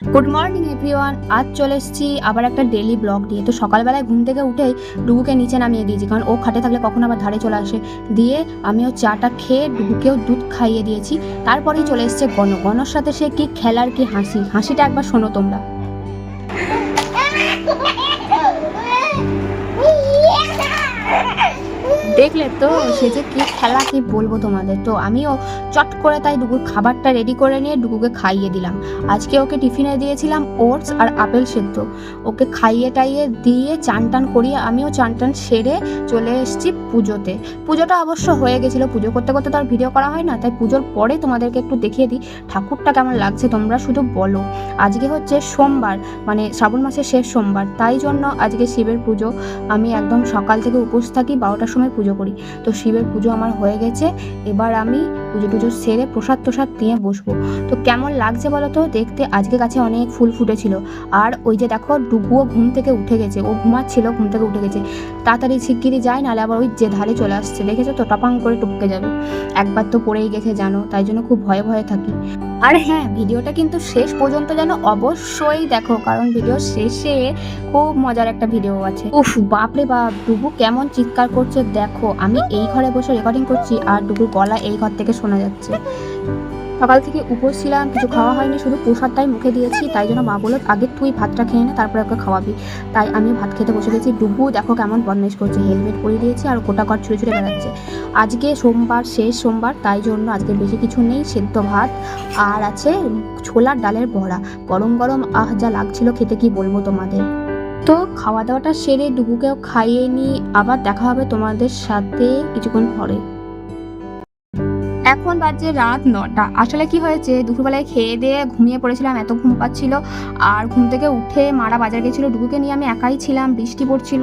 Good morning everyone. আজ চলে এসেছি আবার একটা ডেলি ব্লগ দিয়ে। তো সকালবেলায় ঘুম থেকে উঠেই ডুগুকে নিচে নামিয়ে দিয়েছি, কারণ ও খাটে থাকলে কখন আবার ধারে চলে আসে। দিয়ে আমিও চাটা খেয়ে ডুগুকেও দুধ খাইয়ে দিয়েছি। তারপরেই চলে এসছে গনর সাথে সে কি খেলার কি হাসিটা একবার শোনো তোমরা। দেখলে তো সে যে কি খেলা, কি বলবো তোমাদের। তো আমিও চট করে তাই ডুগুর খাবারটা রেডি করে নিয়ে ডুগুকে খাইয়ে দিলাম। আজকে ওকে টিফিনে দিয়েছিলাম ওটস আর আপেল সেদ্ধ। ওকে খাইয়ে টাইয়ে দিয়ে চান টান করিয়ে আমিও চান টান সেরে চলে এসেছি পুজোতে। পুজোটা অবশ্য হয়ে গেছিলো, পুজো করতে করতে তো আর ভিডিও করা হয় না, তাই পুজোর পরে তোমাদেরকে একটু দেখিয়ে দিই ঠাকুরটা কেমন লাগছে। তোমরা শুধু বলো। আজকে হচ্ছে সোমবার, মানে শ্রাবণ মাসের শেষ সোমবার, তাই জন্য আজকে শিবের পুজো। আমি একদম সকাল থেকে উপোস থাকি, 12টার সময় পুজো করি। তো শিবের পুজো আমার হয়ে গেছে, এবার আমি পুজো টুজো সেরে প্রসাদ টোসাদ দিয়ে বসবো। তো কেমন লাগছে বলো তো দেখতে। আজকে গাছে অনেক ফুল ফুটেছিল। আর ওই যে দেখো ডুগুও ঘুম থেকে উঠে গেছে, ও ঘুমাচ্ছিল, ঘুম থেকে উঠে গেছে। তাড়াতাড়ি শিগগিরই যায়, নাহলে আবার ওই যে ধারে চলে আসছে, দেখেছো তো, টপাং করে টপকে যাবে। একবার তো পড়েই গেছে জানো, তাই জন্য খুব ভয়ে ভয়ে থাকি। আর হ্যাঁ, ভিডিওটা কিন্তু শেষ পর্যন্ত যেন অবশ্যই দেখো, কারণ ভিডিও শেষে খুব মজার একটা ভিডিও আছে। উফ বাপরে বাপ, ডুগু কেমন চিৎকার করছে দেখো। আমি এই ঘরে বসে রেকর্ডিং করছি আর ডুগুর গলা এই ঘর থেকে শোনা যাচ্ছে। সকাল থেকে উপোস ছিলাম, কিছু খাওয়া হয়নি, শুধু প্রসাদটাই মুখে দিয়েছি। তাই জন্য মা বলল আগে তুই ভাতটা খেয়ে নে, তারপরে ওকে খাওয়াবি। তাই আমি ভাত খেতে বসে গেছি। ডুগু দেখো কেমন বদমাইশ করছে, হেলমেট পরিয়ে দিয়েছি আর গোটা ঘর ছুঁড়ে ছুঁড়ে বেড়াচ্ছে। আজকে সোমবার, শেষ সোমবার, তাই জন্য আজকে বেশি কিছু নেই, সেদ্ধ ভাত আর আছে ছোলার ডালের বড়া। গরম গরম যা লাগছিল খেতে, কি বলবো তোমাদের। তো খাওয়া দাওয়াটা সেরে ডুগুকেও খাইয়ে নিই, আবার দেখা হবে তোমাদের সাথে কিছুক্ষণ পরে। এখন বাজে রাত 9টা। আসলে কি হয়েছে, দুপুরবেলায় খেয়ে দিয়ে ঘুমিয়ে পড়েছিলাম, এত ঘুম পাচ্ছিল। আর ঘুম থেকে উঠে মারা বাজার গেছিলো, ডুগুকে নিয়ে আমি একাই ছিলাম, বৃষ্টি পড়ছিল,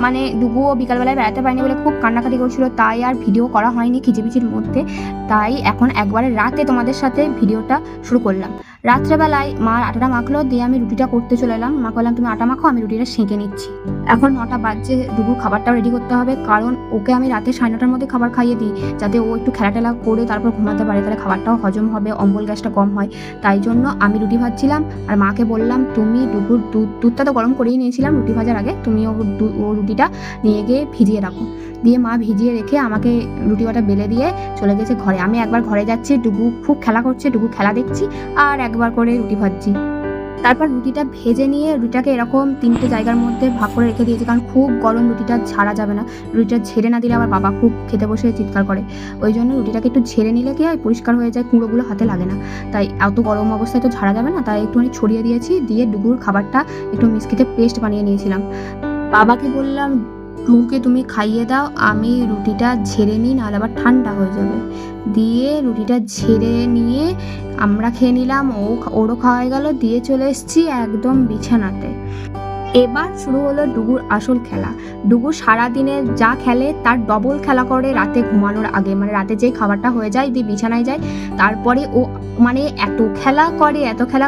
মানে ডুগুও বিকালবেলায় বেড়াতে পারিনি বলে খুব কান্নাকাটি করছিল, তাই আর ভিডিও করা হয়নি খিচিবিচির মধ্যে। তাই এখন একবারে রাতে তোমাদের সাথে ভিডিওটা শুরু করলাম। রাত্রেবেলায় মা আটাটা মাখলো, দিয়ে আমি রুটিটা করতে চলে এলাম। মা বললাম তুমি আটা মাখো, আমি রুটিটা সেঁকে নিচ্ছি। এখন 9টা বাজছে, ডুগুর খাবারটাও রেডি করতে হবে, কারণ ওকে আমি রাতে 9:30টার মধ্যে খাবার খাইয়ে দিই, যাতে ও একটু খেলা টেলা করে তারপর ঘুমাতে পারে, তাহলে খাবারটাও হজম হবে, অম্বল গ্যাসটা কম হয়। তাই জন্য আমি রুটি ভাজছিলাম আর মাকে বললাম তুমি ডুগুর দুধটা তো গরম করেই নিয়েছিলাম রুটি ভাজার আগে, তুমি ও রুটিটা নিয়ে গিয়ে ভিজিয়ে রাখো। দিয়ে মা ভিজিয়ে রেখে আমাকে রুটি কটা বেলে দিয়ে চলে গেছে ঘরে। আমি একবার ঘরে যাচ্ছি, ডুগু খুব খেলা করছে, ডুগু খেলা দেখছি, আর একবার করে রুটি ভাজছি। তারপর রুটিটা ভেজে নিয়ে রুটিটাকে এরকম 3টে জায়গার মধ্যে ভাগ করে রেখে দিয়েছি, কারণ খুব গরম, রুটিটা ঝাড়া যাবে না। রুটিটা ঝেড়ে না দিলে আবার বাবা খুব খেতে বসে চিৎকার করে। ওই জন্য রুটিটাকে একটু ঝেড়ে নিলে কি হয়, পরিষ্কার হয়ে যায়, কুঁড়োগুলো হাতে লাগে না। তাই এত গরম অবস্থায় তো ঝাড়া যাবে না, তাই একটুখানি ছড়িয়ে দিয়েছি। দিয়ে ডুগুর খাবারটা একটু মিক্সিতে পেস্ট বানিয়ে নিয়েছিলাম। বাবাকে বললাম ডুগুকে তুমি খাইয়ে দাও, আমি রুটিটা ঝেড়ে নিই, নাহলে আবার ঠান্ডা হয়ে যাবে। দিয়ে রুটিটা ঝেড়ে নিয়ে আমরা খেয়ে নিলাম, ওরও খাওয়া হয়ে গেল। দিয়ে চলে এসেছি একদম বিছানাতে। এবার শুরু হলো ডুগুর আসল খেলা। ডুগু সারাদিনে যা খেলে তার ডবল খেলা করে রাতে ঘুমানোর আগে, মানে রাতে যেই খাবারটা হয়ে যায় দিয়ে বিছানায় যায়, তারপরে ও মানে এত খেলা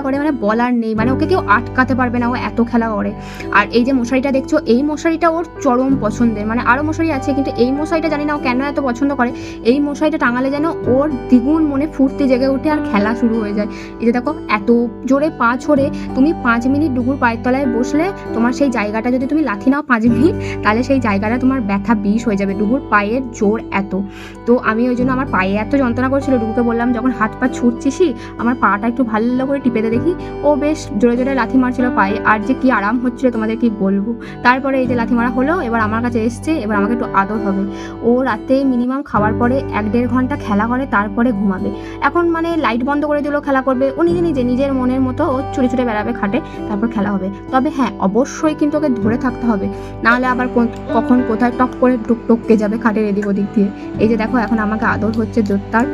করে মানে বলার নেই, মানে ওকে কেউ আটকাতে পারবে না, ও এত খেলা করে। আর এই যে মশারিটা দেখছো, এই মশারিটা ওর চরম পছন্দের, মানে আরও মশারি আছে কিন্তু এই মশারিটা জানি না ও কেন এত পছন্দ করে। এই মশারিটা টাঙালে যেন ওর দ্বিগুণ মনে ফুর্তি জেগে ওঠে আর খেলা শুরু হয়ে যায়। এই যে দেখো এত জোরে পা ছড়ে, তুমি 5 মিনিট ডুগুর পায়ের তলায় বসলে তোমার সেই জায়গাটা যদি তুমি লাথি নাও 5 মিনিট, তাহলে সেই জায়গাটা তোমার ব্যথা বিষ হয়ে যাবে, ডুগুর পায়ের জোর এত। তো আমি ওই জন্য আমার পায়ে এত যন্ত্রণা করছিল, ডুগুকে বললাম যখন হাত পা ছুটছিসই আমার পাটা একটু ভালো করে টিপে দেখি। ও বেশ জোরে জোরে লাথি মারছিল পায়ে, আর যে কি আরাম হচ্ছিল তোমাদের কি বলবো। তারপরে এই যে লাথি মারা হলো, এবার আমার কাছে এসছে, এবার আমাকে একটু আদর হবে। ও রাতে মিনিমাম খাওয়ার পরে 1-1.5 ঘন্টা খেলা করে, তারপরে ঘুমাবে। এখন মানে লাইট বন্ধ করে দিলেও খেলা করবে, ও নিজের মনের মতো ও ছুটে ছুটে বেড়াবে খাটে, তারপর খেলা হবে। তবে হ্যাঁ, অবশ্যই কিন্তু ওকে ধরে থাকতে হবে, নাহলে আবার কখন কোথায় টপ করে টপকে যাবে খাটের এদিক ওদিক দিয়ে। এই যে দেখো এখন আমাকে আদর হচ্ছে জোরদার।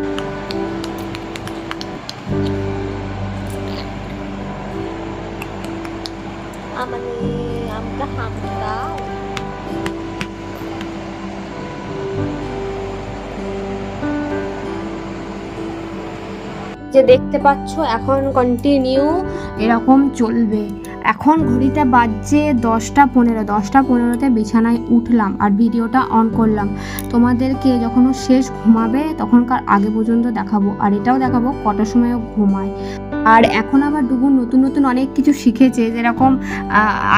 যে দেখতে পাচ্ছ এখন কন্টিনিউ এরকম চলবে। এখন ঘড়িটা বাজছে 10টা 15। 10টা 15তে বিছানায় উঠলাম আর ভিডিওটা অন করলাম। তোমাদেরকে যখন ও শেষ ঘুমাবে তখনকার আগে পর্যন্ত দেখাবো, আর এটাও দেখাবো কটার সময় ও ঘুমায়। আর এখন আবার ডুগু নতুন নতুন অনেক কিছু শিখেছে, যেরকম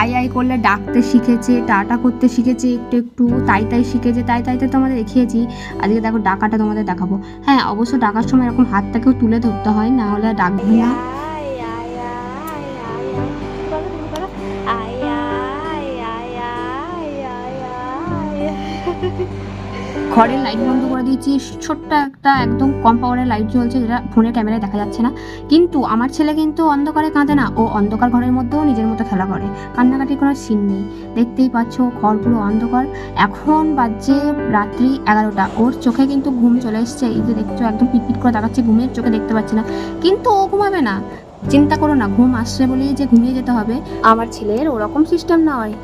আই আই করলে ডাকতে শিখেছে, টাটা করতে শিখেছে, একটু একটু তাই তাই শিখেছে। তাই তাইতে তো আমাদের দেখিয়েছি, আজকে দেখো ডাকাটা তোমাদের দেখাবো। হ্যাঁ, অবশ্য ডাকার সময় এরকম হাতটাকেও তুলে ধরতে হয়, না হলে ডাকবে না। ঘরের লাইট বন্ধ করে দিয়েছি, ছোট্ট একটা একদম কম পাওয়ারের লাইট জ্বলছে, যেটা ফোনের ক্যামেরায় দেখা যাচ্ছে না। কিন্তু আমার ছেলে কিন্তু অন্ধকারে কাঁদে না, ও অন্ধকার ঘরের মধ্যেও নিজের মতো খেলা করে, কান্নাকাটির কোনো সিন নেই। দেখতেই পাচ্ছ ঘর পুরো অন্ধকার। এখন বাজে রাত্রি 11টা, ওর চোখে কিন্তু ঘুম চলে এসছে, এই যে দেখছো একদম পিটপিট করে তাকাচ্ছে, ঘুমের চোখে দেখতে পাচ্ছি না, কিন্তু ও ঘুমাবে না। চিন্তা করো না, ঘুম আসছে বলেই যে ঘুমিয়ে যেতে হবে, আমার ছেলের ওরকম সিস্টেম নয়।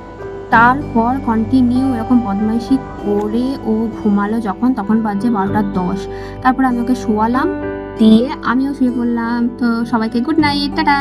তারপর কন্টিনিউ এরকম বদমাইশি করে ও ঘুমালো যখন, তখন বাজে 12টা 10। তারপর আমি ওকে শোয়ালাম, দিয়ে আমিও শুয়ে পড়লাম। তো সবাইকে গুড নাইট, টাটা।